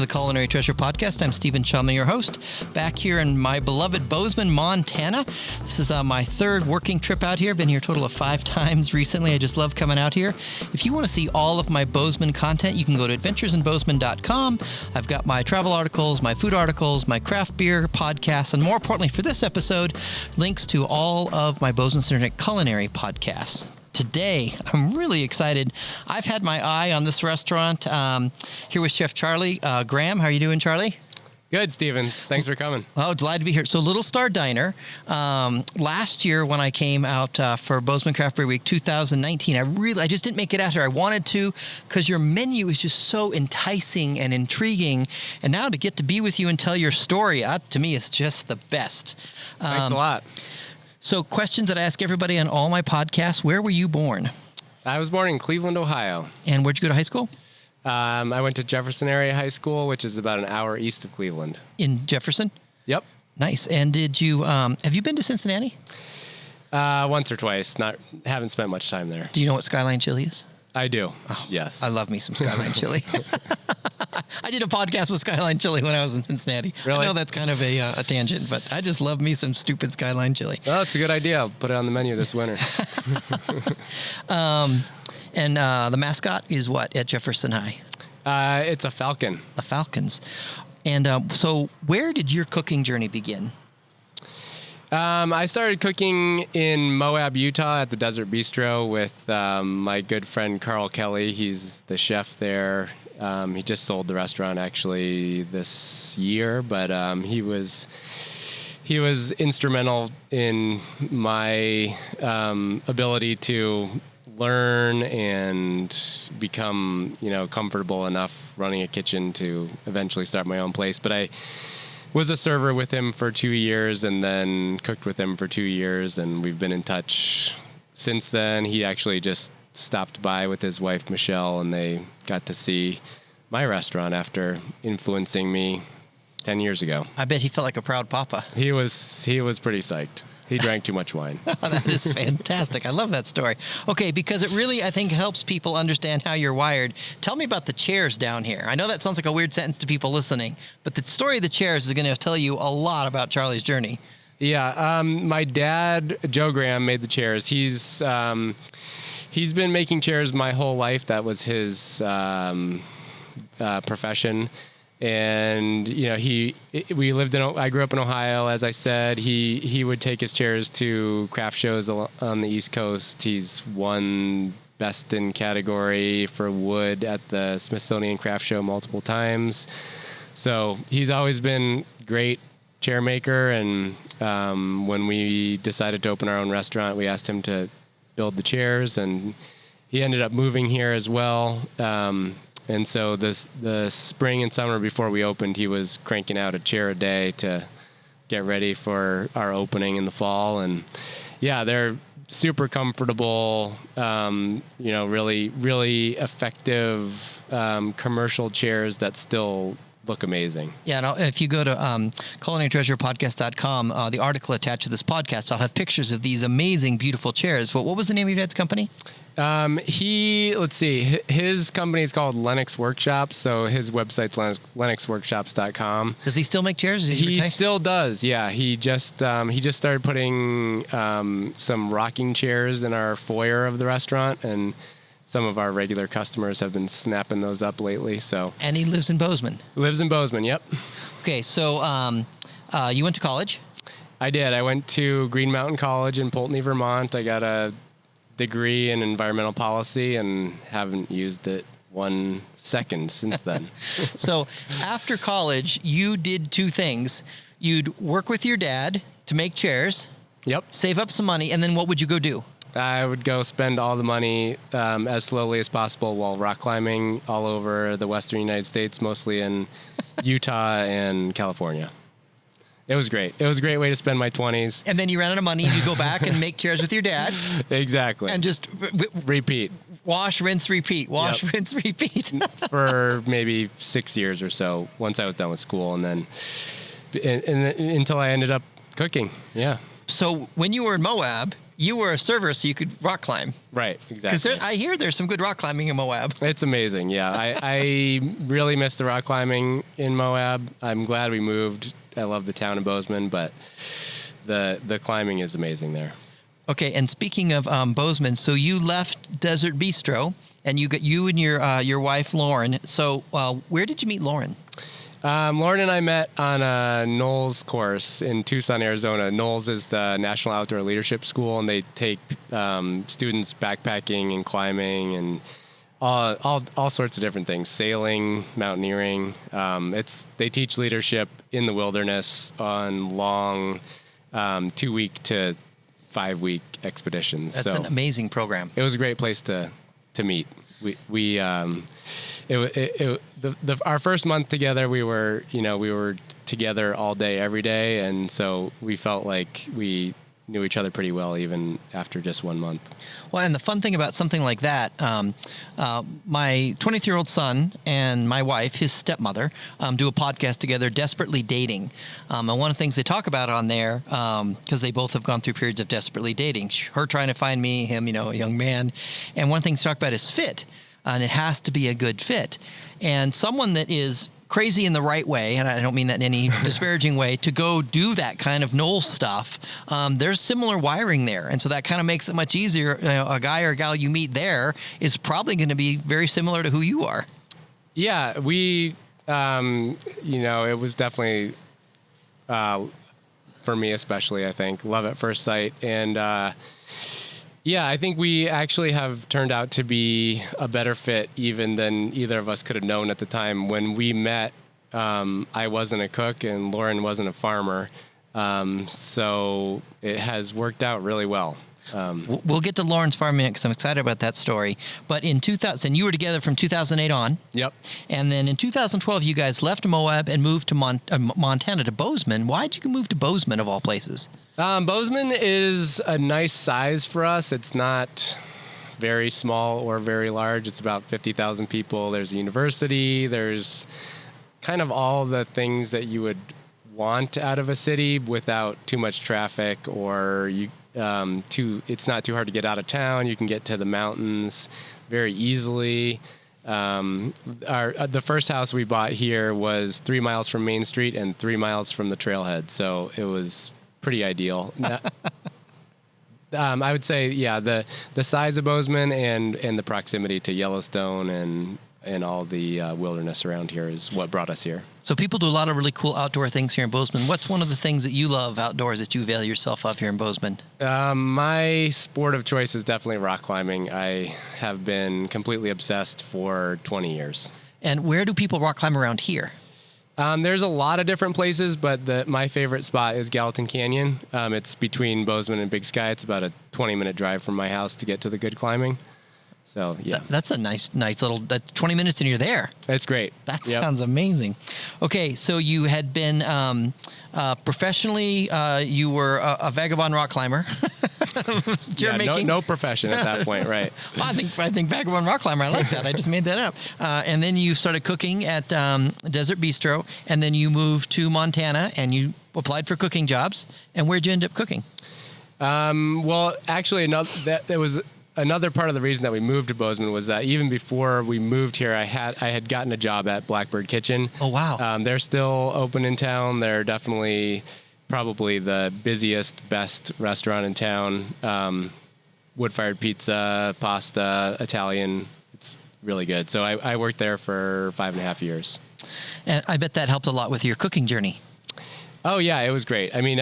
to the Culinary Treasure Podcast. I'm Stephen Shomler, your host, back here in my beloved Bozeman, Montana. This is my third working trip out here. I've been here a total of 5 times recently. I just love coming out here. If you want to see all of my Bozeman content, you can go to adventuresinbozeman.com. I've got my travel articles, my food articles, my craft beer podcasts, and more importantly for this episode, links to all of my Bozeman Internet culinary podcasts. Today, I'm really excited. I've had my eye on this restaurant here with Chef Charley. Graham, how are you doing, Charley? Good, Stephen. Thanks for coming. Oh, delighted to be here. So Little Star Diner, last year when I came out for Bozeman Craft Beer Week 2019, I just didn't make it out here. I wanted to because your menu is just so enticing and intriguing. And now to get to be with you and tell your story, to me, is just the best. Thanks a lot. So questions that I ask everybody on all my podcasts, where were you born? I was born in Cleveland, Ohio. And where'd you go to high school? I went to Jefferson Area High School, which is about an hour east of Cleveland. In Jefferson? Yep. Nice. And did you, have you been to Cincinnati? Once or twice. Haven't spent much time there. Do you know what Skyline Chili is? I do. Oh, yes. I love me some Skyline Chili. I did a podcast with Skyline Chili when I was in Cincinnati. Really? I know that's kind of a tangent, but I just love me some stupid Skyline Chili. Oh, it's a good idea. I'll put it on the menu this winter. And the mascot is what at Jefferson High? It's a falcon. The Falcons. And so where did your cooking journey begin? I started cooking in Moab, Utah at the Desert Bistro with my good friend Carl Kelly. He's the chef there. He just sold the restaurant actually this year, but he was instrumental in my ability to learn and become, comfortable enough running a kitchen to eventually start my own place. But I was a server with him for 2 years and then cooked with him for 2 years, and we've been in touch since then. He actually just stopped by with his wife, Michelle, and they got to see my restaurant after influencing me 10 years ago. I bet he felt like a proud papa. He was pretty psyched. He drank too much wine. Oh, that is fantastic. I love that story. Okay, because it really, I think, helps people understand how you're wired. Tell me about the chairs down here. I know that sounds like a weird sentence to people listening, but the story of the chairs is going to tell you a lot about Charley's journey. Yeah, my dad, Joe Graham, made the chairs. He's been making chairs my whole life. That was his profession. And, I grew up in Ohio, as I said. He would take his chairs to craft shows on the East Coast. He's won best in category for wood at the Smithsonian Craft Show multiple times. So he's always been great chair maker. And when we decided to open our own restaurant, we asked him to build the chairs, and he ended up moving here as well. And so the spring and summer before we opened, he was cranking out a chair a day to get ready for our opening in the fall. And yeah, they're super comfortable, really, really effective commercial chairs that still look amazing. Yeah, and if you go to CulinaryTreasurePodcast.com, the article attached to this podcast, I'll have pictures of these amazing, beautiful chairs. What was the name of your dad's company? His company is called Lennox Workshops, so his website's lennoxworkshops.com. Does he still make chairs? He still does, yeah. He just started putting some rocking chairs in our foyer of the restaurant, and some of our regular customers have been snapping those up lately. So. And he lives in Bozeman? Lives in Bozeman, yep. Okay, so you went to college? I did. I went to Green Mountain College in Poultney, Vermont. I got a degree in environmental policy and haven't used it 1 second since then. So after college, you did 2 things. You'd work with your dad to make chairs. Yep. Save up some money, and then what would you go do? I would go spend all the money as slowly as possible while rock climbing all over the western United States, mostly in Utah and California. It was great. It was a great way to spend my 20s. And then you ran out of money and you go back and make chairs with your dad. Exactly. And just repeat. Wash, rinse, repeat. Wash, rinse, repeat. For maybe 6 years or so once I was done with school, and then until I ended up cooking. Yeah. So when you were in Moab, you were a server, so you could rock climb. Right, exactly. Because I hear there's some good rock climbing in Moab. It's amazing, yeah. I really miss the rock climbing in Moab. I'm glad we moved. I love the town of Bozeman, but the climbing is amazing there. Okay, and speaking of Bozeman, so you left Desert Bistro, and you and your wife Lauren. So where did you meet Lauren? Lauren and I met on a NOLS course in Tucson, Arizona. NOLS is the National Outdoor Leadership School, and they take students backpacking and climbing and all sorts of different things, sailing, mountaineering. They teach leadership in the wilderness on long 2-week to 5-week expeditions. That's an amazing program. It was a great place to meet. Our first month together, we were together all day, every day. And so we felt like we knew each other pretty well, even after just 1 month. Well, and the fun thing about something like that, my 23-year-old son and my wife, his stepmother, do a podcast together, Desperately Dating. And one of the things they talk about on there, because they both have gone through periods of desperately dating, her trying to find me, him, a young man. And one thing they talk about is fit, and it has to be a good fit. And someone that is crazy in the right way, and I don't mean that in any disparaging way, to go do that kind of NOLS stuff, there's similar wiring there. And so that kind of makes it much easier. A guy or a gal you meet there is probably going to be very similar to who you are. Yeah, we, it was definitely, for me especially, I think, love at first sight. And yeah, I think we actually have turned out to be a better fit even than either of us could have known at the time. When we met, I wasn't a cook and Lauren wasn't a farmer. So it has worked out really well. We'll get to Lauren's farming because I'm excited about that story. But in 2000, you were together from 2008 on. Yep. And then in 2012, you guys left Moab and moved to Montana, to Bozeman. Why'd you move to Bozeman of all places? Bozeman is a nice size for us. It's not very small or very large. It's about 50,000 people. There's a university. There's kind of all the things that you would want out of a city without too much traffic, or it's not too hard to get out of town. You can get to the mountains very easily. The first house we bought here was 3 miles from Main Street and 3 miles from the trailhead. So it was pretty ideal. I would say, yeah, the size of Bozeman and the proximity to Yellowstone and all the wilderness around here is what brought us here. So people do a lot of really cool outdoor things here in Bozeman. What's one of the things that you love outdoors that you avail yourself of here in Bozeman? My sport of choice is definitely rock climbing. I have been completely obsessed for 20 years. And where do people rock climb around here? There's a lot of different places, but my favorite spot is Gallatin Canyon. It's between Bozeman and Big Sky. It's about a 20-minute drive from my house to get to the good climbing. So, yeah. That's a nice little, that's 20 minutes and you're there. It's great. That sounds amazing. Okay, so you had been professionally, you were a vagabond rock climber. No profession at that point, right? Well, I think vagabond rock climber, I like that. I just made that up. And then you started cooking at Desert Bistro, and then you moved to Montana, and you applied for cooking jobs. And where'd you end up cooking? Well, actually, that was another part of the reason that we moved to Bozeman was that even before we moved here, I had gotten a job at Blackbird Kitchen. Oh, wow. They're still open in town. They're definitely probably the busiest, best restaurant in town. Wood-fired pizza, pasta, Italian. It's really good. So I worked there for 5.5 years. And I bet that helped a lot with your cooking journey. Oh, yeah, it was great. I mean,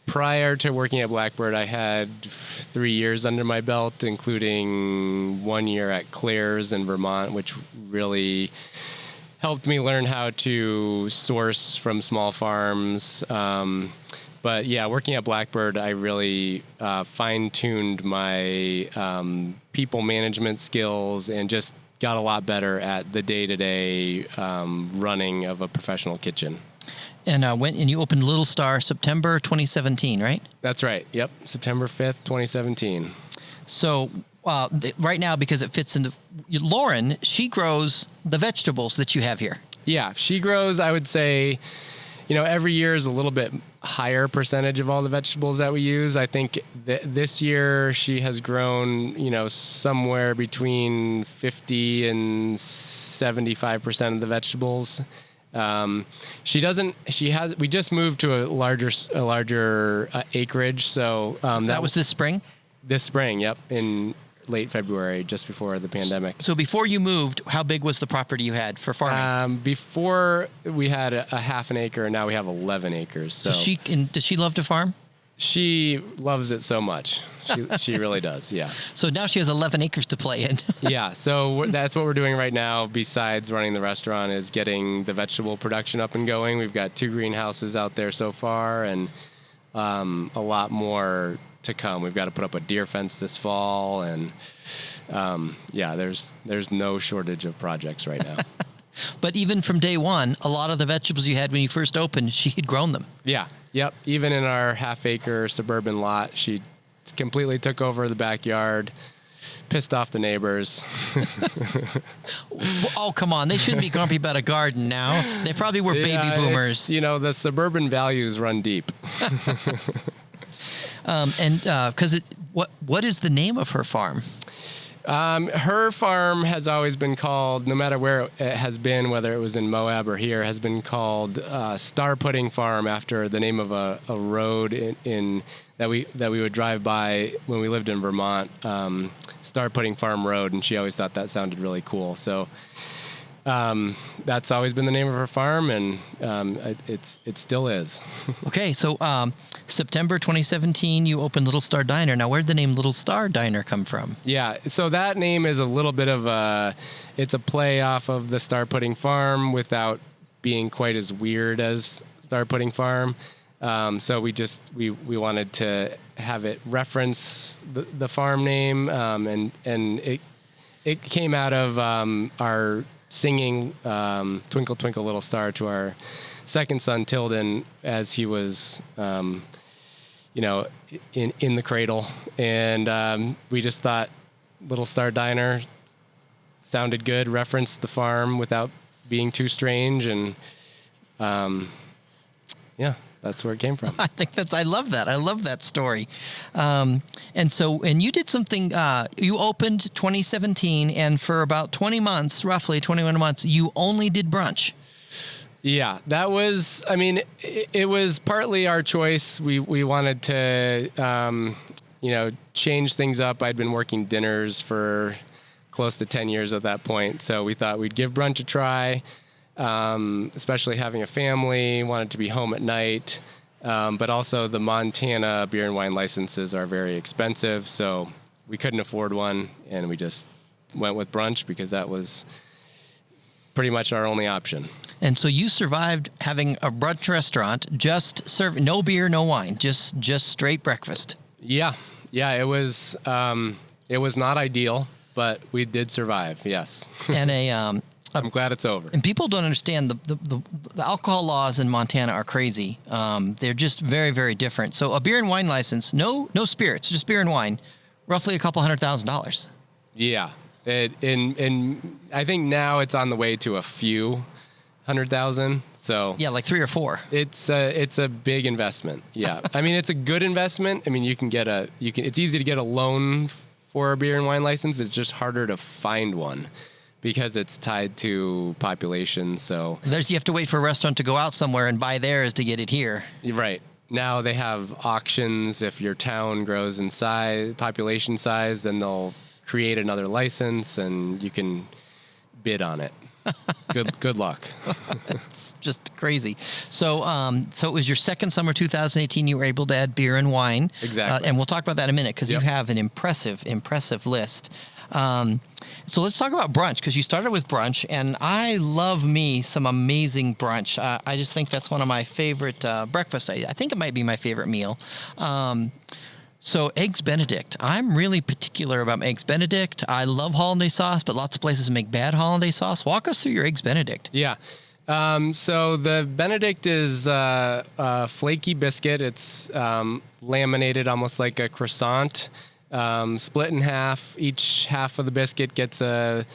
prior to working at Blackbird, I had 3 years under my belt, including 1 year at Claire's in Vermont, which really helped me learn how to source from small farms. But yeah, working at Blackbird, I really fine-tuned my people management skills and just got a lot better at the day-to-day running of a professional kitchen. And went and you opened Little Star September 2017, right? That's right. Yep. September 5th, 2017. So right now, because it fits into Lauren, she grows the vegetables that you have here. Yeah, she grows, I would say, every year is a little bit higher percentage of all the vegetables that we use. I think this year she has grown, somewhere between 50 and 75% of the vegetables. We just moved to a larger acreage. So, that was this spring? This spring. Yep. In late February, just before the pandemic. So before you moved, how big was the property you had for farming? Before we had a half an acre, and now we have 11 acres. So does she love to farm? She loves it so much. She really does. Yeah. So now she has 11 acres to play in. Yeah. So that's what we're doing right now. Besides running the restaurant, is getting the vegetable production up and going. We've got 2 greenhouses out there so far, and a lot more to come. We've got to put up a deer fence this fall, and there's no shortage of projects right now. But even from day one, a lot of the vegetables you had when you first opened, she had grown them. Yeah. Yep. Even in our half-acre suburban lot, she completely took over the backyard, pissed off the neighbors. Oh, come on. They shouldn't be grumpy about a garden now. They probably were baby boomers. The suburban values run deep. What is the name of her farm? Her farm has always been called, no matter where it has been, whether it was in Moab or here, has been called Star Pudding Farm, after the name of a road in that we would drive by when we lived in Vermont, Star Pudding Farm Road, and she always thought that sounded really cool. So that's always been the name of her farm, and it still is. Okay, so September 2017, you opened Little Star Diner. Now, where did the name Little Star Diner come from? Yeah, so that name is a little bit of it's a play off of the Star Pudding Farm without being quite as weird as Star Pudding Farm. So we wanted to have it reference the farm name, and it came out of our singing Twinkle Twinkle Little Star to our second son Tilden as he was in the cradle, and we just thought Little Star Diner sounded good, referenced the farm without being too strange, and that's where it came from. I love that. I love that story. And you did something, you opened 2017, and for about 20 months, roughly 21 months, you only did brunch. Yeah, that was, it was partly our choice. We wanted to, change things up. I'd been working dinners for close to 10 years at that point. So we thought we'd give brunch a try. Especially having a family, wanted to be home at night. But also the Montana beer and wine licenses are very expensive, so we couldn't afford one, and we just went with brunch because that was pretty much our only option. And so you survived having a brunch restaurant, just serve no beer, no wine, just straight breakfast. Yeah, it was not ideal, but we did survive. Yes. And I'm glad it's over. And people don't understand the alcohol laws in Montana are crazy. They're just very, very different. So a beer and wine license, no spirits, just beer and wine, roughly $200,000. Yeah. And I think now it's on the way to a few $100,000. So yeah, like 3 or 4. It's a big investment. Yeah. It's a good investment. It's easy to get a loan for a beer and wine license. It's just harder to find one, because it's tied to population. So you have to wait for a restaurant to go out somewhere and buy theirs to get it here. Right. Now they have auctions. If your town grows in size, population size, then they'll create another license and you can bid on it. Good luck. It's just crazy. So it was your second summer, 2018. You were able to add beer and wine. Exactly. And we'll talk about that in a minute, because Yep. you have an impressive list. So let's talk about brunch, because you started with brunch, and I love me some amazing brunch. I just think that's one of my favorite breakfasts. I think it might be my favorite meal. So Eggs Benedict. I'm really particular about Eggs Benedict. I love hollandaise sauce, but lots of places make bad hollandaise sauce. Walk us through your Eggs Benedict. Yeah. So the Benedict is a flaky biscuit. It's laminated almost like a croissant. Split in half. Each half of the biscuit gets a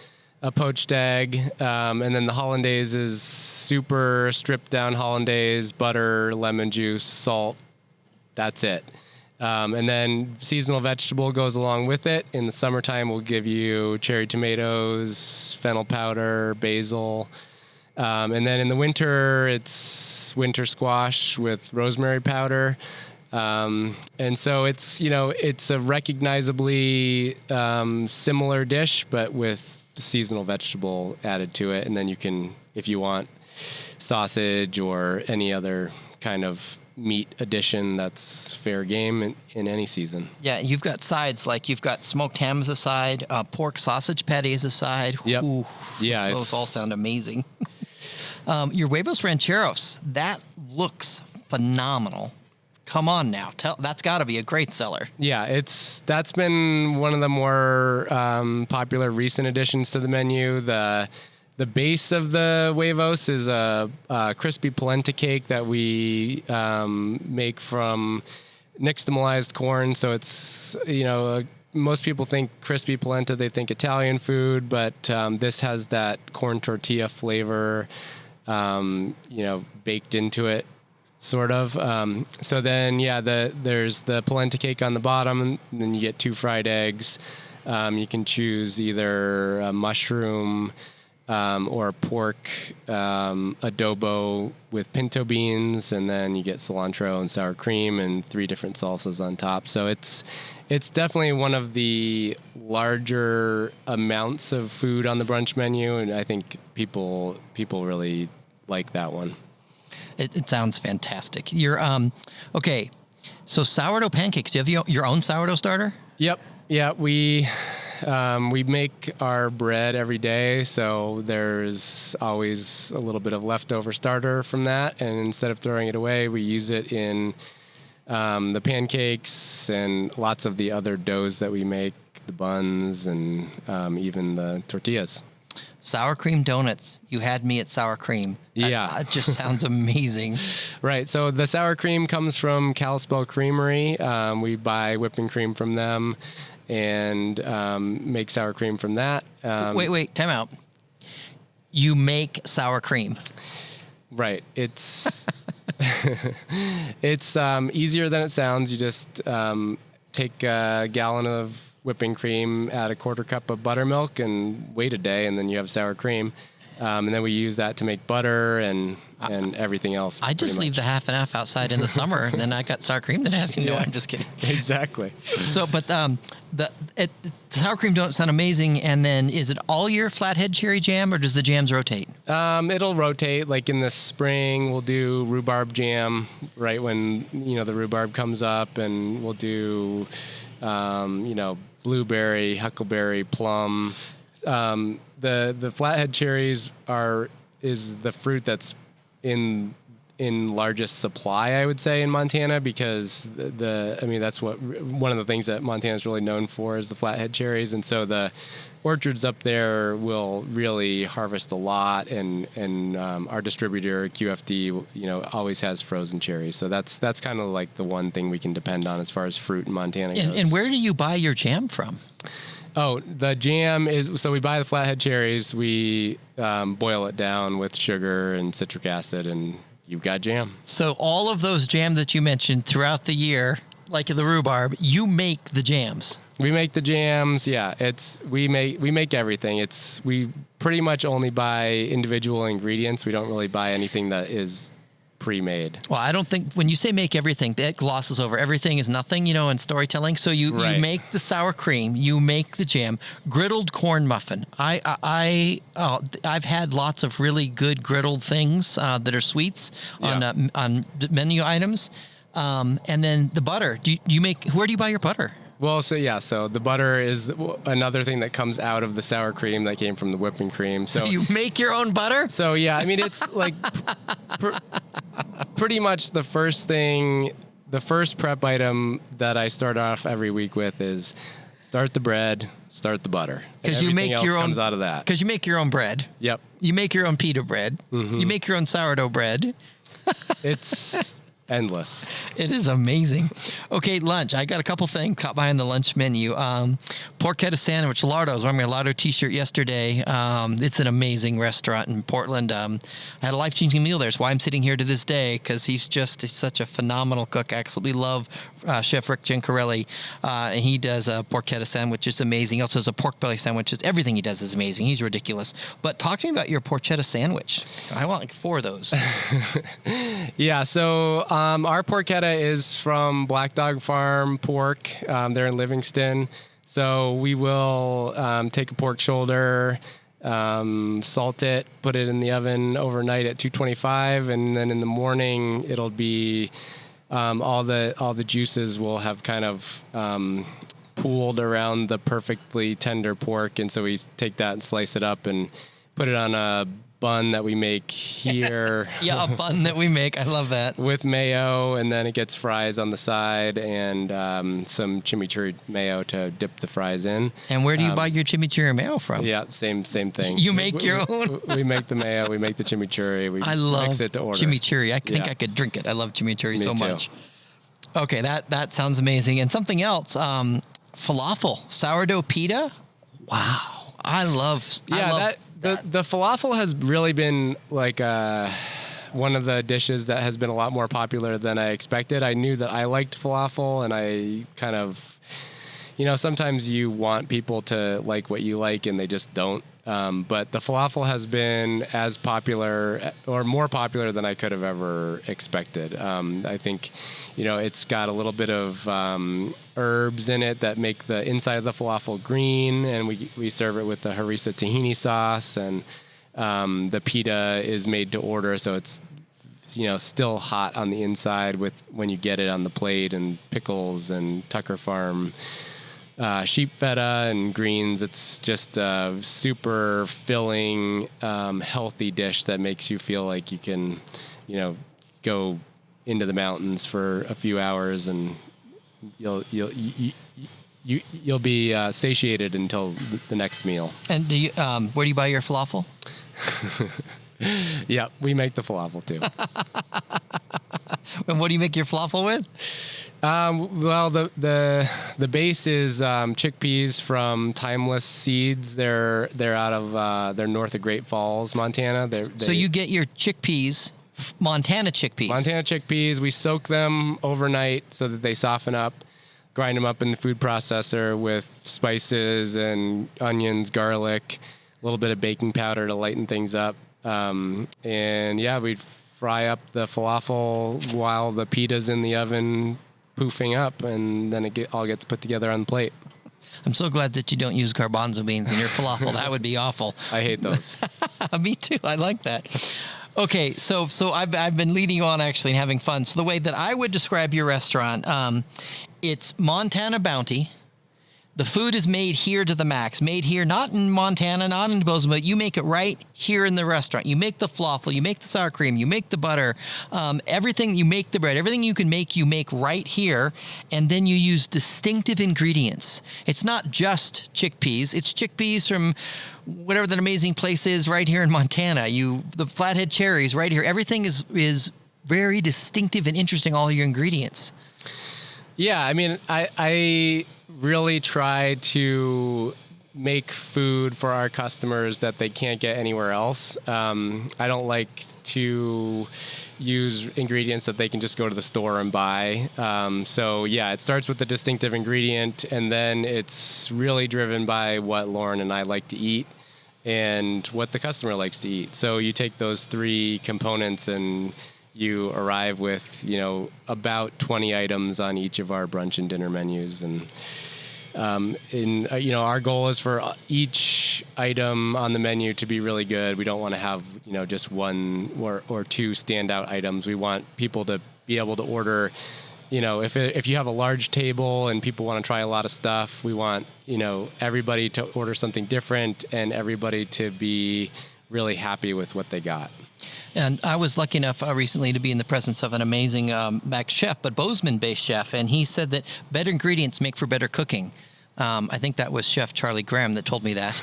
a poached egg, and then the hollandaise is super stripped down hollandaise, butter, lemon juice, salt. That's it. And then seasonal vegetable goes along with it. In the summertime, we'll give you cherry tomatoes, fennel powder, basil. And then in the winter, it's winter squash with rosemary powder. And so it's, it's a recognizably similar dish, but with seasonal vegetable added to it. And then you can, if you want sausage or any other kind of meat addition, that's fair game in any season. Yeah, you've got sides, like you've got smoked ham as a side, pork sausage patty as a side. Yep. Ooh, Yeah, those all sound amazing. Your huevos rancheros, that looks phenomenal. Come on now, that's got to be a great seller. Yeah, that's been one of the more popular recent additions to the menu. The base of the huevos is a crispy polenta cake that we make from nixtamalized corn. So it's, most people think crispy polenta, they think Italian food, but this has that corn tortilla flavor, baked into it, sort of. So then, there's the polenta cake on the bottom, and then you get 2 fried eggs. You can choose either a mushroom or pork adobo with pinto beans, and then you get cilantro and sour cream and 3 different salsas on top. So it's definitely one of the larger amounts of food on the brunch menu, and I think people really like that one. It sounds fantastic. You're okay. So sourdough pancakes. Do you have your own sourdough starter? Yep. Yeah, we make our bread every day, so there's always a little bit of leftover starter from that. And instead of throwing it away, we use it in the pancakes and lots of the other doughs that we make, the buns and even the tortillas. Sour cream donuts. You had me at sour cream. Yeah. That just sounds amazing. Right. So the sour cream comes from Kalispell Creamery. We buy whipping cream from them and make sour cream from that. Wait, time out. You make sour cream. Right. It's it's easier than it sounds. You just take a gallon of whipping cream, add a 1/4 cup of buttermilk, and wait a day, and then you have sour cream. And then we use that to make butter and everything else. I just leave the half and half outside in the summer, and then I got sour cream that has to go. I'm just kidding. Exactly. So, but the sour cream donuts sound amazing. And then, is it all year flathead cherry jam, or does the jams rotate? It'll rotate. Like in the spring, we'll do rhubarb jam right when the rhubarb comes up, and we'll do blueberry, huckleberry, plum. The flathead cherries is the fruit that's in largest supply, I would say, in Montana, because that's one of the things that Montana is really known for is the flathead cherries, and so the orchards up there will really harvest a lot, and our distributor QFD always has frozen cherries, so that's kind of like the one thing we can depend on as far as fruit in Montana goes. And where do you buy your jam from? Oh, the jam is, so we buy the flathead cherries, we boil it down with sugar and citric acid, and you've got jam. So all of those jam that you mentioned throughout the year, like the rhubarb, you make the jams. We make the jams, yeah. We make everything. We pretty much only buy individual ingredients. We don't really buy anything that is pre-made. Well, I don't think when you say make everything, that glosses over everything is nothing, in storytelling. So you make the sour cream, you make the jam, griddled corn muffin. I've had lots of really good griddled things that are sweets on menu items, and then the butter. Where do you buy your butter? Well, so the butter is another thing that comes out of the sour cream that came from the whipping cream. So you make your own butter? So yeah, I mean, it's like pretty much the first prep item that I start off every week with is start the bread, start the butter. Because you make your own comes out of that. Because you make your own bread. Yep. You make your own pita bread. Mm-hmm. You make your own sourdough bread. endless. It is amazing. Okay, lunch. I got a couple things caught by on the lunch menu. Porchetta sandwich, Lardo. I was wearing my Lardo t-shirt yesterday. It's an amazing restaurant in Portland. I had a life-changing meal there. That's why I'm sitting here to this day, because he's such a phenomenal cook. I absolutely love Chef Rick Gencarelli. And he does a porchetta sandwich. It's amazing. He also does a pork belly sandwich. Everything he does is amazing. He's ridiculous. But talk to me about your porchetta sandwich. I want like 4 of those. Yeah, so our porchetta is from Black Dog Farm Pork. They're in Livingston. So we will take a pork shoulder, salt it, put it in the oven overnight at 225, and then in the morning it'll be all the juices will have kind of pooled around the perfectly tender pork, and so we take that and slice it up and put it on a bun that we make here. Yeah, a bun that we make. I love that. With mayo, and then it gets fries on the side and some chimichurri mayo to dip the fries in. And where do you buy your chimichurri mayo from? Yeah, same thing. You make your own? We make the mayo. We make the chimichurri. I love mix it to order. chimichurri. I think I could drink it. I love chimichurri so much. Okay, that sounds amazing. And something else, falafel, sourdough pita. Wow, I love. The falafel has really been like one of the dishes that has been a lot more popular than I expected. I knew that I liked falafel, and I kind of, sometimes you want people to like what you like and they just don't. But the falafel has been as popular or more popular than I could have ever expected. I think, it's got a little bit of herbs in it that make the inside of the falafel green, and we serve it with the harissa tahini sauce, and the pita is made to order, so it's still hot on the inside when you get it on the plate, and pickles and Tucker Farm sheep feta and greens. It's just a super filling, healthy dish that makes you feel like you can, go into the mountains for a few hours and you'll be satiated until the next meal. And do you, where do you buy your falafel? Yeah, we make the falafel too. And what do you make your falafel with? Well, the base is chickpeas from Timeless Seeds. They're out of they're north of Great Falls, Montana. So you get your chickpeas, Montana chickpeas. Montana chickpeas. We soak them overnight so that they soften up. Grind them up in the food processor with spices and onions, garlic, a little bit of baking powder to lighten things up. And yeah, we'd fry up the falafel while the pita's in the oven poofing up, and then it all gets put together on the plate. I'm so glad that you don't use garbanzo beans in your falafel. That would be awful. I hate those. Me too. I like that. Okay, so I've been leading you on actually and having fun. So the way that I would describe your restaurant, it's Montana Bounty. The food is made here to the max. Made here, not in Montana, not in Bozeman, but you make it right here in the restaurant. You make the falafel, you make the sour cream, you make the butter, everything, you make the bread. Everything you can make, you make right here, and then you use distinctive ingredients. It's not just chickpeas. It's chickpeas from whatever that amazing place is right here in Montana. The flathead cherries right here. Everything is very distinctive and interesting, all your ingredients. Yeah, I mean, I really try to make food for our customers that they can't get anywhere else. I don't like to use ingredients that they can just go to the store and buy. So yeah, it starts with the distinctive ingredient, and then it's really driven by what Lauren and I like to eat and what the customer likes to eat. So you take those 3 components and you arrive with, about 20 items on each of our brunch and dinner menus. And, our goal is for each item on the menu to be really good. We don't want to have, just 1 or 2 standout items. We want people to be able to order, if you have a large table and people want to try a lot of stuff, we want, everybody to order something different and everybody to be really happy with what they got. And I was lucky enough recently to be in the presence of an amazing chef, but Bozeman-based chef, and he said that better ingredients make for better cooking. I think that was Chef Charley Graham that told me that.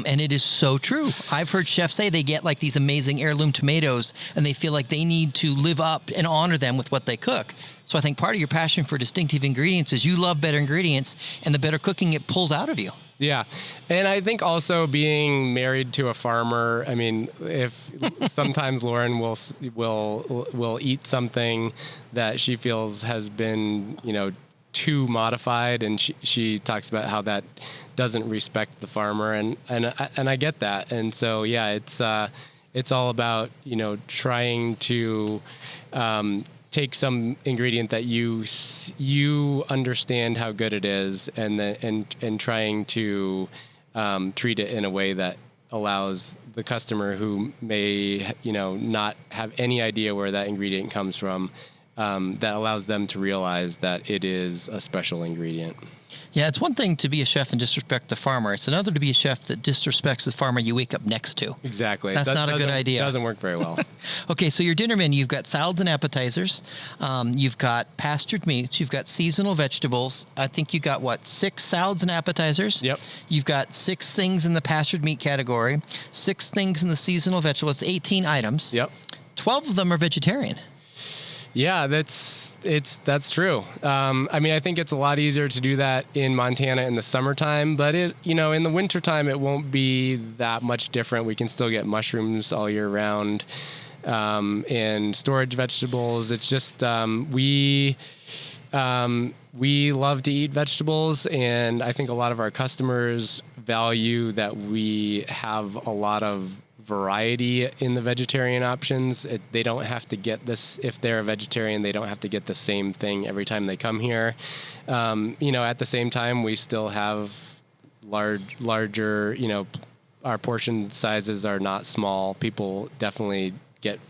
And it is so true. I've heard chefs say they get like these amazing heirloom tomatoes and they feel like they need to live up and honor them with what they cook. So I think part of your passion for distinctive ingredients is you love better ingredients, and the better cooking it pulls out of you. Yeah. And I think also being married to a farmer, I mean, if sometimes Lauren will eat something that she feels has been, too modified, and she talks about how that doesn't respect the farmer, and I get that. And so, yeah, it's all about, trying to take some ingredient that you understand how good it is, and trying to treat it in a way that allows the customer who may not have any idea where that ingredient comes from, that allows them to realize that it is a special ingredient. Yeah, it's one thing to be a chef and disrespect the farmer. It's another to be a chef that disrespects the farmer you wake up next to. Exactly. That's not a good idea. It doesn't work very well. Okay, so your dinner menu, you've got salads and appetizers. You've got pastured meats. You've got seasonal vegetables. I think you got, 6 salads and appetizers? Yep. You've got 6 things in the pastured meat category, 6 things in the seasonal vegetables, 18 items. Yep. 12 of them are vegetarian. Yeah, that's true. I think it's a lot easier to do that in Montana in the summertime, but in the wintertime, it won't be that much different. We can still get mushrooms all year round, and storage vegetables. It's just, we love to eat vegetables, and I think a lot of our customers value that we have a lot of variety in the vegetarian options. They don't have to get this, if they're a vegetarian, they don't have to get the same thing every time they come here. At the same time, we still have larger, our portion sizes are not small. People definitely get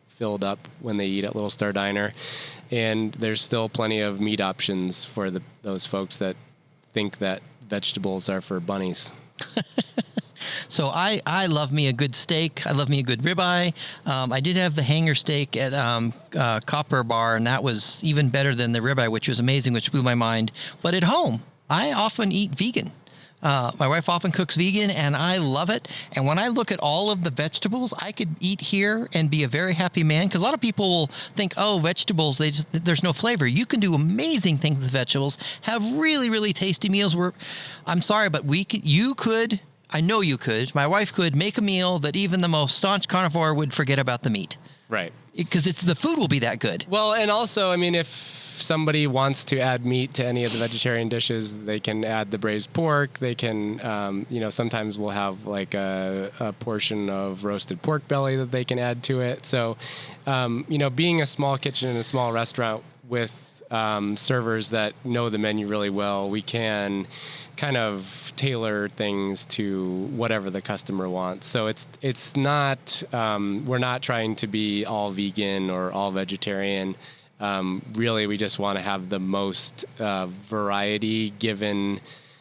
filled up when they eat at Little Star Diner. And there's still plenty of meat options for those folks that think that vegetables are for bunnies. So I love me a good steak. I love me a good ribeye. I did have the hanger steak at Copper Bar, and that was even better than the ribeye, which was amazing, which blew my mind. But at home, I often eat vegan. My wife often cooks vegan, and I love it. And when I look at all of the vegetables, I could eat here and be a very happy man. Because a lot of people will think, vegetables, there's no flavor. You can do amazing things with vegetables, have really, really tasty meals where, I'm sorry, but I know you could. My wife could make a meal that even the most staunch carnivore would forget about the meat. Right. Because the food will be that good. Well, and also, if somebody wants to add meat to any of the vegetarian dishes, they can add the braised pork. They can, sometimes we'll have like a portion of roasted pork belly that they can add to it. So, being a small kitchen in a small restaurant with servers that know the menu really well, we can kind of tailor things to whatever the customer wants. So it's not, we're not trying to be all vegan or all vegetarian. Really, we just want to have the most variety given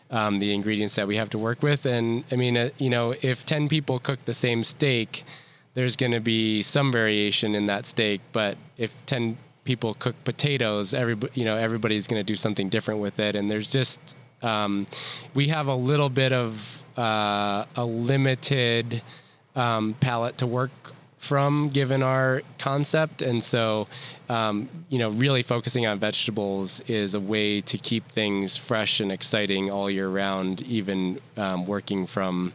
the ingredients that we have to work with. And if 10 people cook the same steak, there's going to be some variation in that steak. But if 10 people cook potatoes, everybody's going to do something different with it. And there's just, we have a little bit of a limited palette to work from given our concept. And so, really focusing on vegetables is a way to keep things fresh and exciting all year round, even working from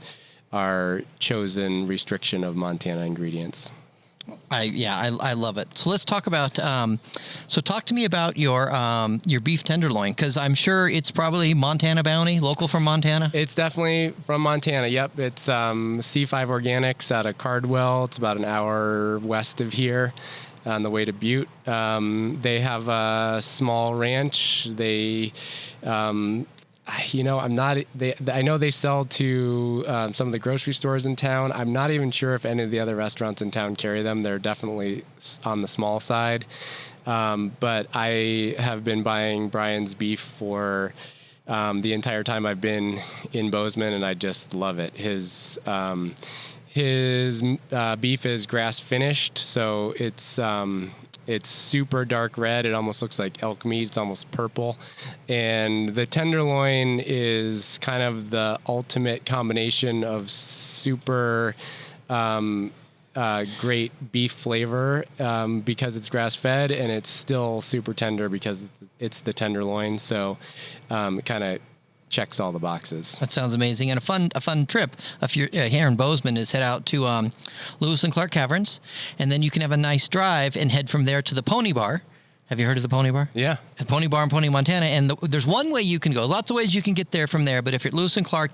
our chosen restriction of Montana ingredients. I love it. So let's talk about, talk to me about your beef tenderloin, because I'm sure it's probably Montana Bounty, local from Montana. It's definitely from Montana. Yep. It's C5 Organics out of Cardwell. It's about an hour west of here on the way to Butte. They have a small ranch. I know they sell to some of the grocery stores in town. I'm not even sure if any of the other restaurants in town carry them. They're definitely on the small side. But I have been buying Brian's beef for the entire time I've been in Bozeman, and I just love it. His beef is grass finished, so it's It's super dark red. It almost looks like elk meat. It's almost purple. And the tenderloin is kind of the ultimate combination of super great beef flavor because it's grass-fed, and it's still super tender because it's the tenderloin. So it kind of checks all the boxes. That sounds amazing. And a fun trip if you're here in Bozeman is head out to Lewis and Clark Caverns, and then you can have a nice drive and head from there to the Pony Bar. Have you heard of the Pony Bar? Yeah. The Pony Bar in Pony, Montana. And there's one way you can go. Lots of ways you can get there from there. But if you're at Lewis and Clark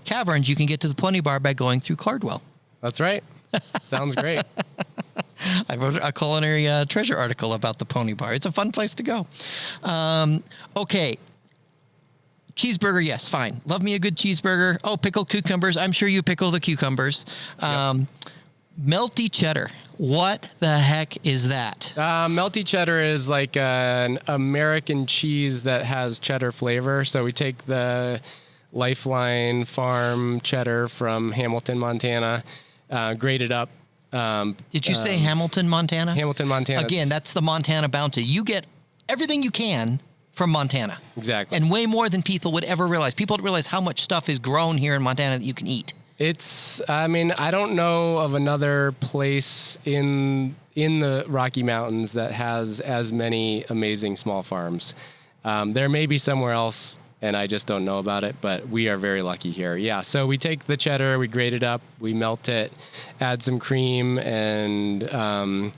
Caverns, you can get to the Pony Bar by going through Cardwell. That's right. Sounds great. I wrote a Culinary Treasure article about the Pony Bar. It's a fun place to go. Okay. Cheeseburger, yes, fine. Love me a good cheeseburger. Oh, pickled cucumbers. I'm sure you pickle the cucumbers. Yep. Melty cheddar. What the heck is that? Melty cheddar is like an American cheese that has cheddar flavor. So we take the Lifeline Farm cheddar from Hamilton, Montana, grate it up. Did you say Hamilton, Montana? Hamilton, Montana. Again, that's the Montana bounty. You get everything you can from Montana. Exactly. And way more than people would ever realize. People don't realize how much stuff is grown here in Montana that you can eat. I don't know of another place in the Rocky Mountains that has as many amazing small farms. There may be somewhere else, and I just don't know about it, but we are very lucky here. Yeah, so we take the cheddar, we grate it up, we melt it, add some cream and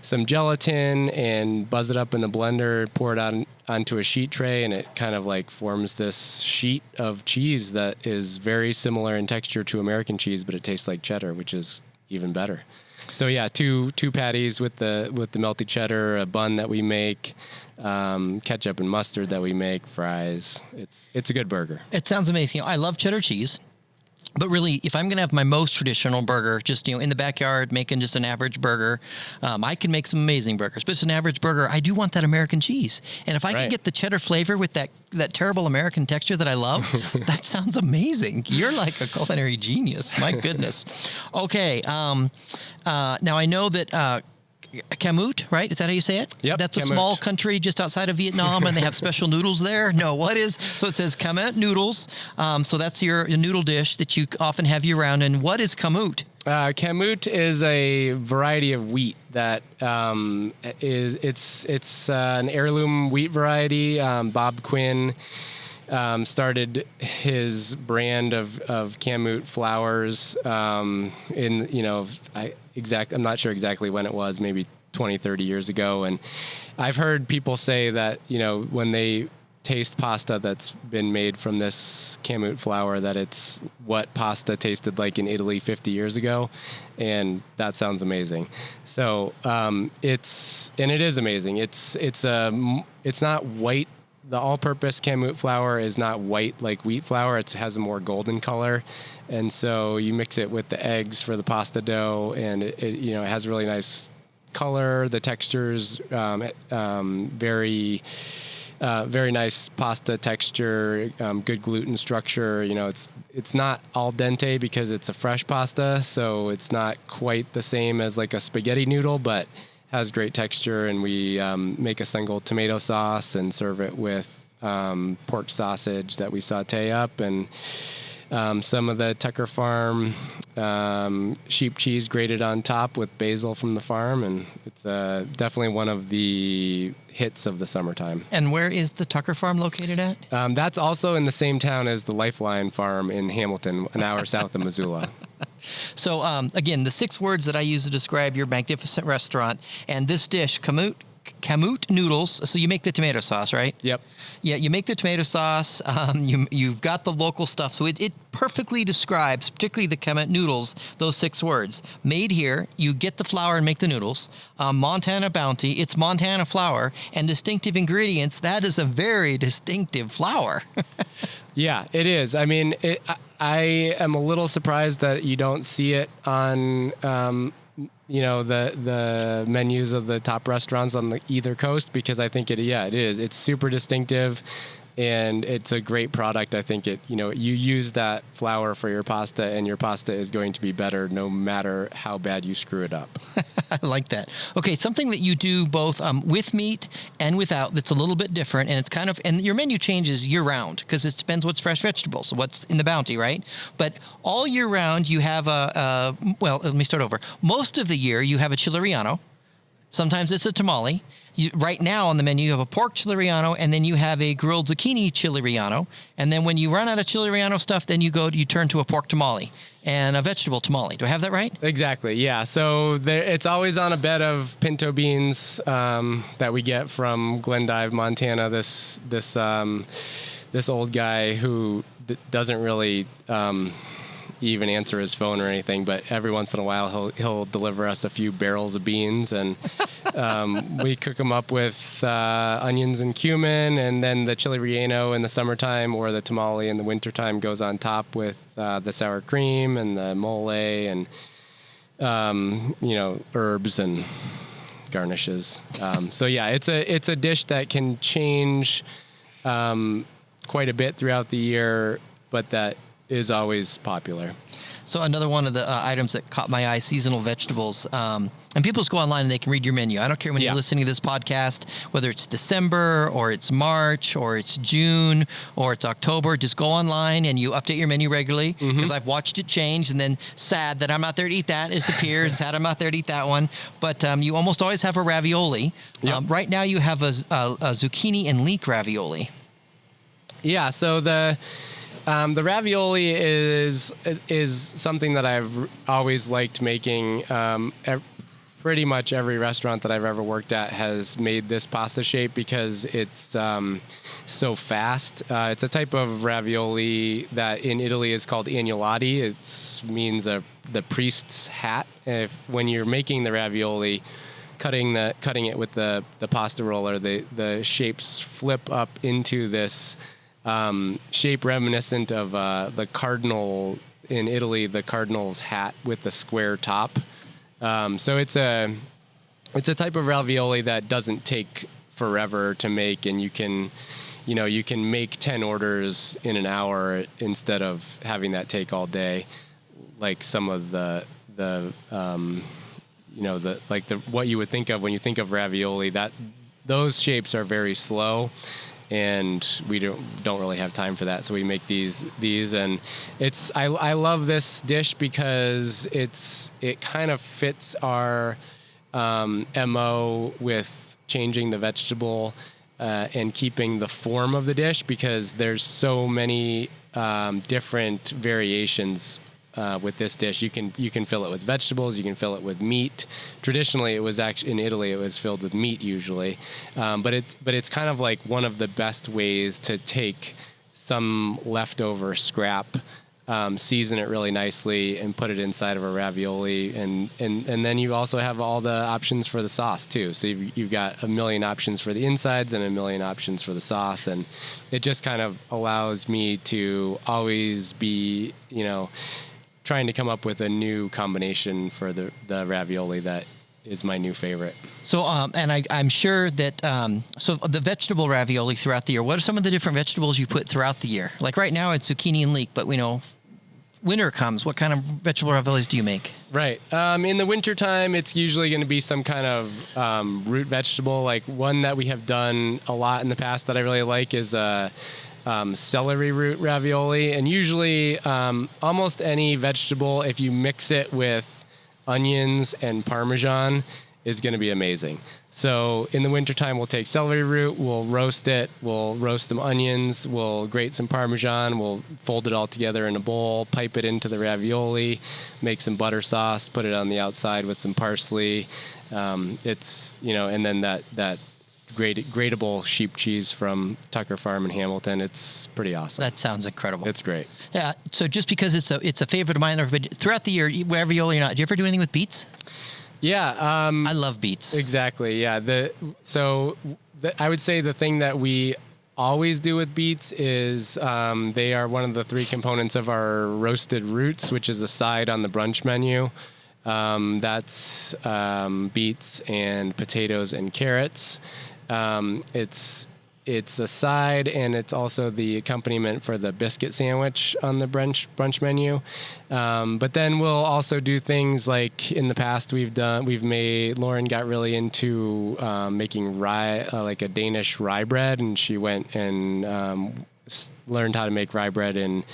some gelatin, and buzz it up in the blender, pour it out onto a sheet tray, and it kind of like forms this sheet of cheese that is very similar in texture to American cheese, but it tastes like cheddar, which is even better. So yeah, two patties with the melty cheddar, a bun that we make, ketchup and mustard that we make, fries. It's a good burger. It sounds amazing. I love cheddar cheese. But really, if I'm going to have my most traditional burger, just in the backyard, making just an average burger, I can make some amazing burgers. But it's an average burger. I do want that American cheese, and if I can get the cheddar flavor with that terrible American texture that I love, that sounds amazing. You're like a culinary genius. My goodness. Okay. Now I know that. Kamut, right? Is that how you say it? Yep. That's a Kamut. Small country just outside of Vietnam, and they have special noodles there. No, what is? So it says Kamut noodles. So that's your noodle dish that you often have year-round. And what is Kamut? Kamut is a variety of wheat that it's an heirloom wheat variety. Bob Quinn started his brand of Kamut flours I'm not sure exactly when it was, maybe 20, 30 years ago. And I've heard people say that, when they taste pasta that's been made from this Kamut flour, that it's what pasta tasted like in Italy 50 years ago. And that sounds amazing. So it is amazing. It's not white. The all-purpose Kamut flour is not white like wheat flour. It has a more golden color. And so you mix it with the eggs for the pasta dough, and it has a really nice color. The texture's very nice pasta texture, good gluten structure. It's not al dente because it's a fresh pasta, so it's not quite the same as like a spaghetti noodle, but has great texture. And we make a single tomato sauce and serve it with pork sausage that we saute up, and some of the Tucker Farm sheep cheese grated on top with basil from the farm, and it's definitely one of the hits of the summertime. And where is the Tucker Farm located at? That's also in the same town as the Lifeline Farm in Hamilton, an hour south of Missoula. So again, the 6 words that I use to describe your magnificent restaurant, and this dish, Kamut noodles. So you make the tomato sauce, right? Yep. Yeah, you make the tomato sauce. You've got the local stuff. So it perfectly describes, particularly the Kamut noodles, those 6 words. Made here, you get the flour and make the noodles. Montana bounty, it's Montana flour. And distinctive ingredients, that is a very distinctive flour. Yeah, it is. I mean, I am a little surprised that you don't see it on the menus of the top restaurants on either coast, because I think it is. It's super distinctive. and it's a great product. I think you use that flour for your pasta, and your pasta is going to be better no matter how bad you screw it up. I like that. Okay, something that you do both with meat and without that's a little bit different, and it's and your menu changes year round because it depends what's fresh vegetables, what's in the bounty, right? But all year round you have let me start over. Most of the year you have a chile relleno. Sometimes it's a tamale. Right now on the menu, you have a pork chile relleno, and then you have a grilled zucchini chile relleno. And then when you run out of chile relleno stuff, then you turn to a pork tamale and a vegetable tamale. Do I have that right? Exactly, yeah. So it's always on a bed of pinto beans that we get from Glendive, Montana. This old guy who doesn't really even answer his phone or anything, but every once in a while he'll deliver us a few barrels of beans, and we cook them up with onions and cumin, and then the chili relleno in the summertime, or the tamale in the wintertime, goes on top with the sour cream and the mole and herbs and garnishes. So yeah, it's a dish that can change quite a bit throughout the year, but that is always popular. So another one of the items that caught my eye, seasonal vegetables. And people just go online and they can read your menu. I don't care when you're listening to this podcast, whether it's December or it's March or it's June or it's October, just go online and you update your menu regularly, because I've watched it change, and then sad that I'm not there to eat that. It disappears. Sad I'm not there to eat that one. But you almost always have a ravioli. Yep. Right now you have a zucchini and leek ravioli. Yeah, so the ravioli is something that I've always liked making. Pretty much every restaurant that I've ever worked at has made this pasta shape because it's so fast. It's a type of ravioli that in Italy is called agnolotti. It means the priest's hat. When you're making the ravioli, cutting it with the pasta roller, the shapes flip up into this shape reminiscent of the cardinal in Italy, the cardinal's hat with the square top. So it's a type of ravioli that doesn't take forever to make, and you can make 10 orders in an hour instead of having that take all day, like some of what you would think of when you think of ravioli. That those shapes are very slow, and we don't really have time for that, so we make these and I love this dish because it kind of fits our MO with changing the vegetable and keeping the form of the dish, because there's so many different variations with this dish. You can fill it with vegetables, you can fill it with meat. Traditionally, it was actually in Italy, it was filled with meat usually, but it's kind of like one of the best ways to take some leftover scrap, season it really nicely, and put it inside of a ravioli, and then you also have all the options for the sauce too. So you've got a million options for the insides and a million options for the sauce, and it just kind of allows me to always be, trying to come up with a new combination for the ravioli that is my new favorite. So, and I'm sure that, so the vegetable ravioli throughout the year, what are some of the different vegetables you put throughout the year? Like right now it's zucchini and leek, but we know winter comes. What kind of vegetable raviolis do you make? Right. In the wintertime, it's usually going to be some kind of root vegetable. Like one that we have done a lot in the past that I really like is celery root ravioli. And usually almost any vegetable, if you mix it with onions and Parmesan, is going to be amazing. So in the wintertime, we'll take celery root, we'll roast it, we'll roast some onions, we'll grate some Parmesan, we'll fold it all together in a bowl, pipe it into the ravioli, make some butter sauce, put it on the outside with some parsley. And then that gradable sheep cheese from Tucker Farm in Hamilton. It's pretty awesome. That sounds incredible. It's great. Yeah. So just because it's a favorite of mine, everybody throughout the year, ravioli or not, do you ever do anything with beets? Yeah. I love beets. Exactly. Yeah. I would say the thing that we always do with beets is they are one of the three components of our roasted roots, which is a side on the brunch menu. That's beets and potatoes and carrots. It's it's a side, and it's also the accompaniment for the biscuit sandwich on the brunch menu. But then we'll also do things like in the past Lauren got really into making rye, like a Danish rye bread, and she went and learned how to make rye bread in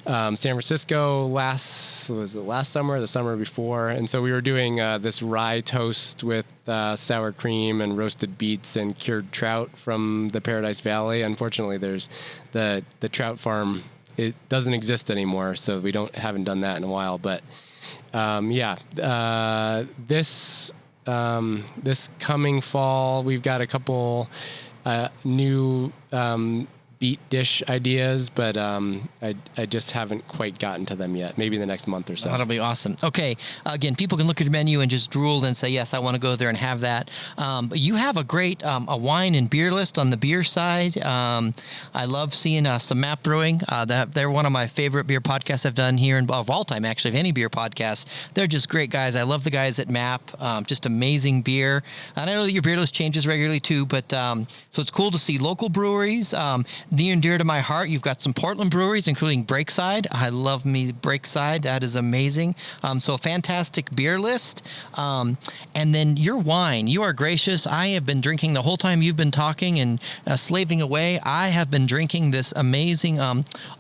San Francisco last summer or the summer before. And so we were doing this rye toast with sour cream and roasted beets and cured trout from the Paradise Valley. Unfortunately, there's the trout farm. It doesn't exist anymore, so we haven't done that in a while. But this coming fall, we've got a couple new beet dish ideas, but I just haven't quite gotten to them yet. Maybe in the next month or so. That'll be awesome. Okay, again, people can look at your menu and just drool and say, yes, I want to go there and have that. But you have a great a wine and beer list on the beer side. I love seeing some Map Brewing. They're one of my favorite beer podcasts I've done here of all time, actually, of any beer podcast. They're just great guys. I love the guys at Map. Just amazing beer. And I know that your beer list changes regularly too, but so it's cool to see local breweries. Near and dear to my heart, you've got some Portland breweries, including Breakside. I love me Breakside. That is amazing. So a fantastic beer list. And then your wine. You are gracious. I have been drinking the whole time you've been talking and slaving away. I have been drinking this amazing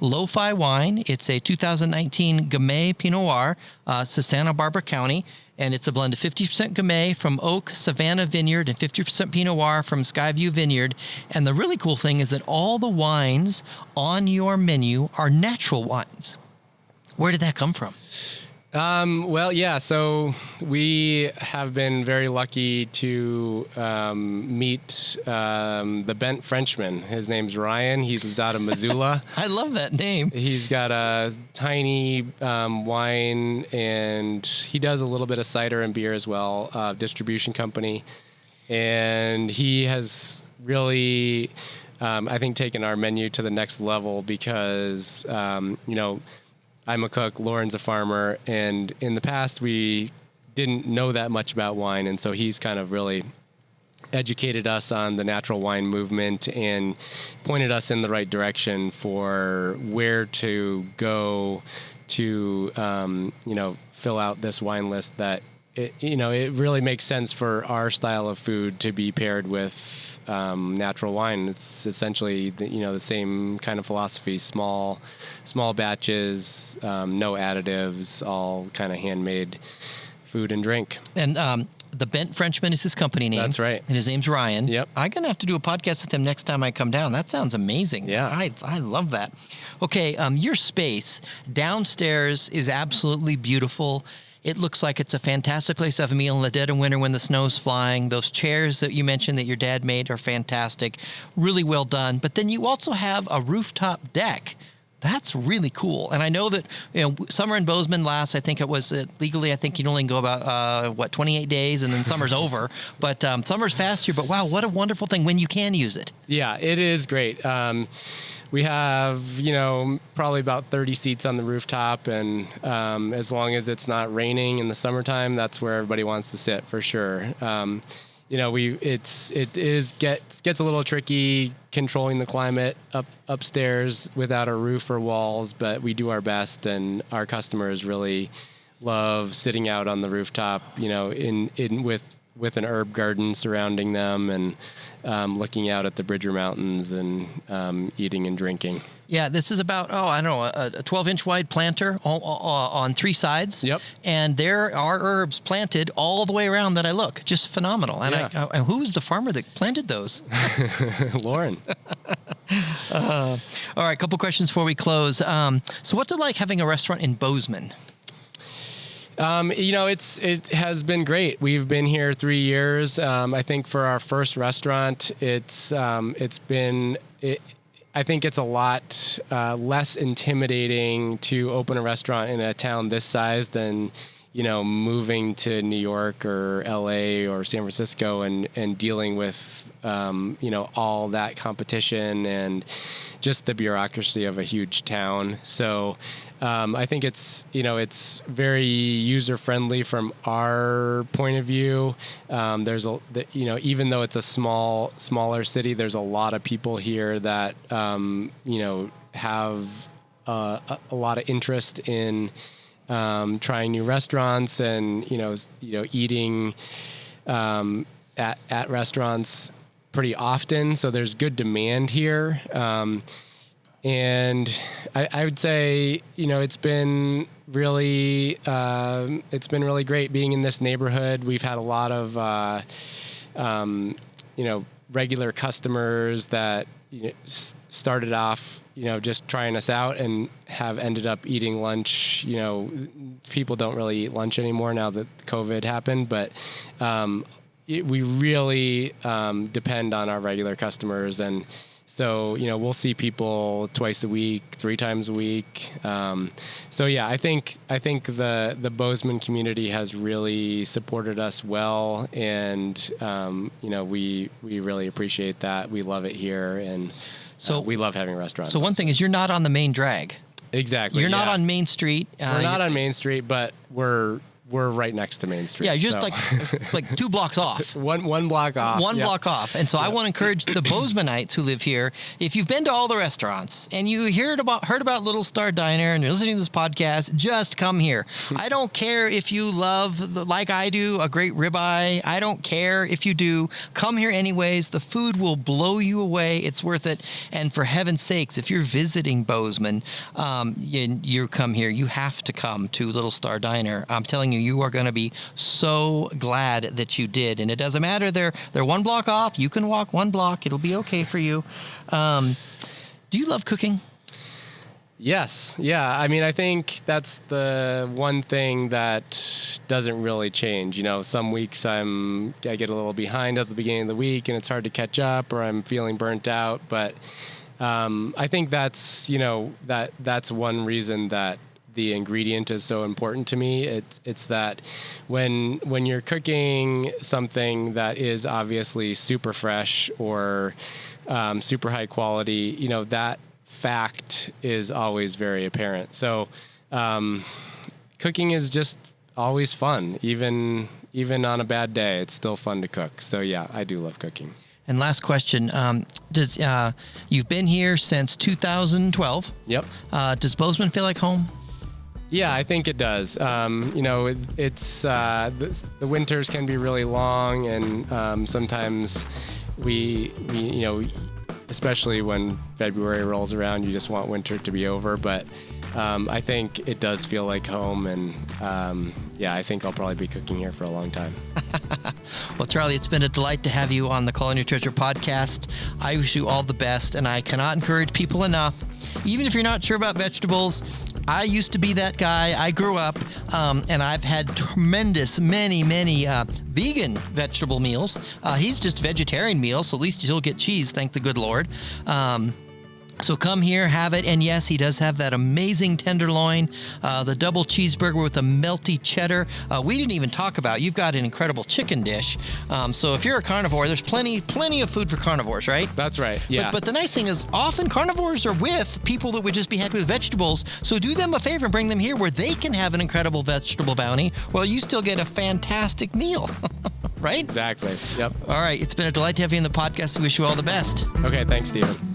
lo-fi wine. It's a 2019 Gamay Pinot Noir, Santa Barbara County. And it's a blend of 50% Gamay from Oak Savannah Vineyard and 50% Pinot Noir from Skyview Vineyard. And the really cool thing is that all the wines on your menu are natural wines. Where did that come from? So we have been very lucky to meet the Bent Frenchman. His name's Ryan. He's out of Missoula. I love that name. He's got a tiny wine, and he does a little bit of cider and beer as well, distribution company. And he has really, I think, taken our menu to the next level because, I'm a cook, Lauren's a farmer, and in the past we didn't know that much about wine, and so he's kind of really educated us on the natural wine movement and pointed us in the right direction for where to go to, fill out this wine list that, it really makes sense for our style of food to be paired with natural wine. It's essentially the same kind of philosophy: small batches, no additives, all kind of handmade food and drink. And the Bent Frenchman is his company name. That's right. And his name's Ryan. Yep. I'm gonna have to do a podcast with him next time I come down. That sounds amazing. Yeah. I love that. Okay, your space downstairs is absolutely beautiful. It looks like it's a fantastic place to have a meal in the dead of winter when the snow's flying. Those chairs that you mentioned that your dad made are fantastic. Really well done. But then you also have a rooftop deck. That's really cool. And I know that summer in Bozeman lasts, I think it was legally, I think you can only go about, 28 days, and then summer's over. But summer's fast here. But wow, what a wonderful thing when you can use it. Yeah, it is great. We have, probably about 30 seats on the rooftop, and as long as it's not raining in the summertime, that's where everybody wants to sit for sure. It gets a little tricky controlling the climate upstairs without a roof or walls, but we do our best, and our customers really love sitting out on the rooftop, with an herb garden surrounding them, and looking out at the Bridger Mountains and eating and drinking. Yeah, this is about, a 12-inch wide planter on three sides. Yep. And there are herbs planted all the way around that I look. Just phenomenal. And yeah. And who's the farmer that planted those? Lauren. All right, a couple questions before we close. So what's it like having a restaurant in Bozeman? It has been great. We've been here 3 years. I think for our first restaurant, I think it's a lot less intimidating to open a restaurant in a town this size than moving to New York or LA or San Francisco and dealing with, all that competition and just the bureaucracy of a huge town. So I think it's very user friendly from our point of view. There's even though it's a smaller city, there's a lot of people here that, have a lot of interest in trying new restaurants and eating at restaurants pretty often. So there's good demand here, and I would say it's been really great being in this neighborhood. We've had a lot of regular customers that started off just trying us out and have ended up eating lunch. People don't really eat lunch anymore now that COVID happened, but we really depend on our regular customers. And so, we'll see people twice a week, 3 times a week. So yeah, I think the Bozeman community has really supported us well. And, we really appreciate that. We love it here. And so we love having restaurants. So one thing is you're not on the main drag. Exactly. You're not on Main Street. We're not on Main Street, but we're right next to Main Street. Yeah, you're just like 2 blocks off. One block off. One block off. And so I want to encourage the Bozemanites who live here, if you've been to all the restaurants and you heard about Little Star Diner and you're listening to this podcast, just come here. I don't care if you love, like I do, a great ribeye. I don't care if you do. Come here anyways. The food will blow you away. It's worth it. And for heaven's sakes, if you're visiting Bozeman, you come here. You have to come to Little Star Diner. I'm telling you, you are going to be so glad that you did. And it doesn't matter. They're 1 block off. You can walk 1 block. It'll be okay for you. Do you love cooking? Yes. Yeah. I mean, I think that's the one thing that doesn't really change. Some weeks I get a little behind at the beginning of the week and it's hard to catch up, or I'm feeling burnt out. But I think that's, that's one reason that the ingredient is so important to me. It's that when you're cooking something that is obviously super fresh or super high quality, that fact is always very apparent. So cooking is just always fun. Even on a bad day, it's still fun to cook. So yeah, I do love cooking. And last question, you've been here since 2012. Yep. Does Bozeman feel like home? Yeah, I think it does. It's the winters can be really long, and sometimes we especially when February rolls around, you just want winter to be over. But I think it does feel like home, and I think I'll probably be cooking here for a long time. Well, Charley, it's been a delight to have you on the Culinary Treasure Podcast. I wish you all the best, and I cannot encourage people enough. Even if you're not sure about vegetables, I used to be that guy. I grew up, and I've had tremendous, many vegan vegetable meals. He's just vegetarian meals, so at least you'll get cheese, thank the good Lord. So come here, have it, and yes, he does have that amazing tenderloin, the double cheeseburger with the melty cheddar. We didn't even talk about, you've got an incredible chicken dish. So if you're a carnivore, there's plenty of food for carnivores, right? That's right, yeah. But the nice thing is, often carnivores are with people that would just be happy with vegetables, so do them a favor and bring them here where they can have an incredible vegetable bounty while you still get a fantastic meal. Right? Exactly, yep. All right, it's been a delight to have you on the podcast. We wish you all the best. Okay, thanks, Stephen.